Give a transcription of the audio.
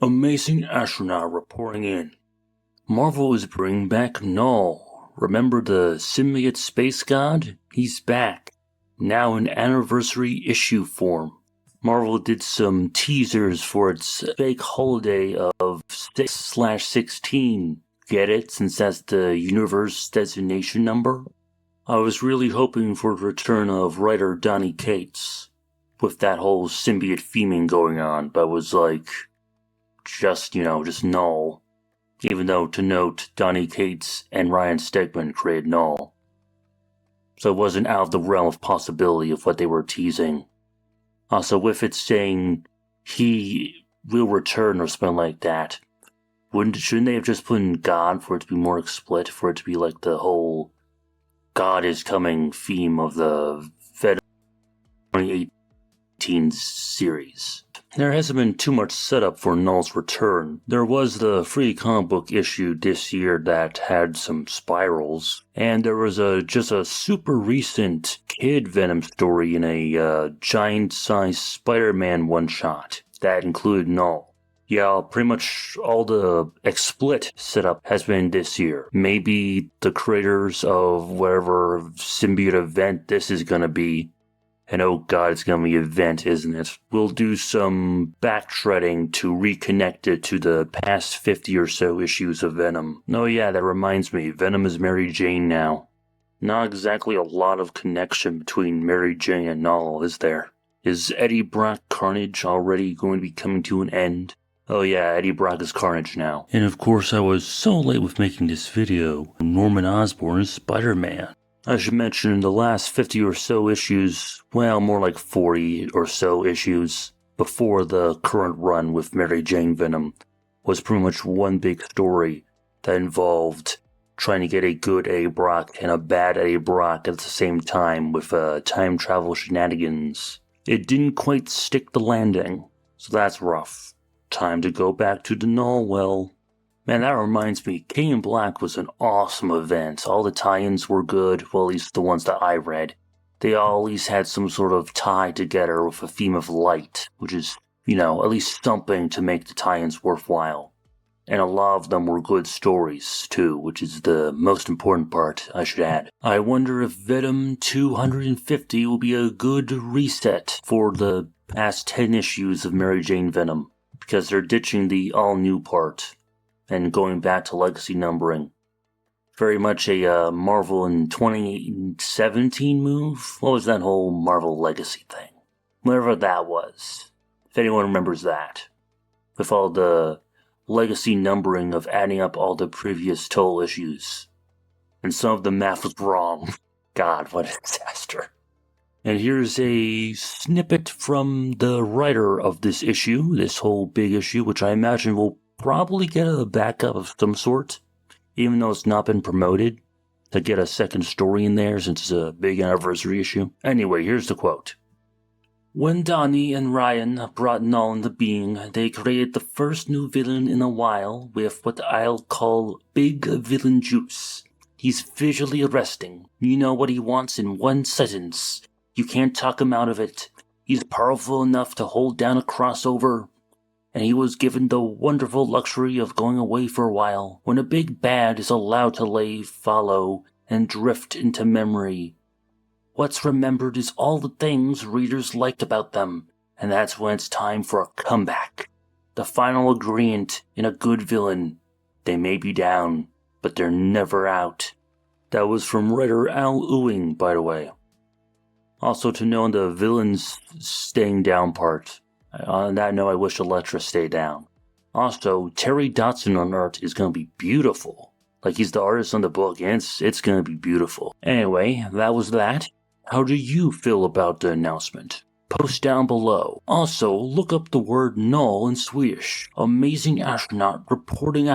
Amazing Astronaut reporting in. Marvel is bringing back Knull. Remember the symbiote space god? He's back. Now in anniversary issue form. Marvel did some teasers for its fake holiday of 6/16. Get it? Since that's the universe designation number? I was really hoping for the return of writer Donny Cates. With that whole symbiote theming going on, but was like, just Knull. Even though, to note, Donny Cates and Ryan Stegman created Knull. So it wasn't out of the realm of possibility of what they were teasing. Also, with it saying he will return or something like that, shouldn't they have just put in God for it to be more explicit, for it to be like the whole God is coming theme of the Venom 2018 series? There hasn't been too much setup for Knull's return. There was the free comic book issue this year that had some spirals, and there was just a super recent Kid Venom story in a giant-sized Spider-Man one-shot that included Knull. Yeah, pretty much all the XSplit setup has been this year. Maybe the creators of whatever symbiote event this is gonna be, and oh god, it's gonna be an event, isn't it? We'll do some backshredding to reconnect it to the past 50 or so issues of Venom. Oh yeah, that reminds me, Venom is Mary Jane now. Not exactly a lot of connection between Mary Jane and Knull, is there? Is Eddie Brock Carnage already going to be coming to an end? Oh yeah, Eddie Brock is Carnage now. And of course I was so late with making this video. Norman Osborn is Spider-Man. I should mention in the last 50 or so issues, well, more like 40 or so issues, before the current run with Mary Jane Venom, was pretty much one big story that involved trying to get a good Eddie Brock and a bad Eddie Brock at the same time with time travel shenanigans. It didn't quite stick the landing, so that's rough. Time to go back to the Knull well. Man, that reminds me, King in Black was an awesome event. All the tie-ins were good, well, at least the ones that I read. They all at least had some sort of tie together with a theme of light, which is, at least something to make the tie-ins worthwhile. And a lot of them were good stories, too, which is the most important part, I should add. I wonder if Venom 250 will be a good reset for the past 10 issues of Mary Jane Venom, because they're ditching the all-new part and going back to legacy numbering. Very much a Marvel in 2017 move. What was that whole Marvel Legacy thing? Whatever that was. If anyone remembers that. With all the legacy numbering of adding up all the previous total issues. And some of the math was wrong. God, what a disaster. And here's a snippet from the writer of this issue, this whole big issue, which I imagine will probably get a backup of some sort, even though it's not been promoted, to get a second story in there since it's a big anniversary issue. Anyway, here's the quote. When Donny and Ryan brought Knull into being, they created the first new villain in a while with what I'll call big villain juice. He's visually arresting. You know what he wants in one sentence. You can't talk him out of it. He's powerful enough to hold down a crossover, and he was given the wonderful luxury of going away for a while, when a big bad is allowed to follow, and drift into memory. What's remembered is all the things readers liked about them, and that's when it's time for a comeback. The final ingredient in a good villain. They may be down, but they're never out. That was from writer Al Ewing, by the way. Also to know the villain's staying down part. On that note, I wish Elektra stayed down. Also, Terry Dodson on art is going to be beautiful. Like, he's the artist on the book, and it's going to be beautiful. Anyway, that was that. How do you feel about the announcement? Post down below. Also, look up the word Knull in Swedish. Amazing Astronaut reporting out.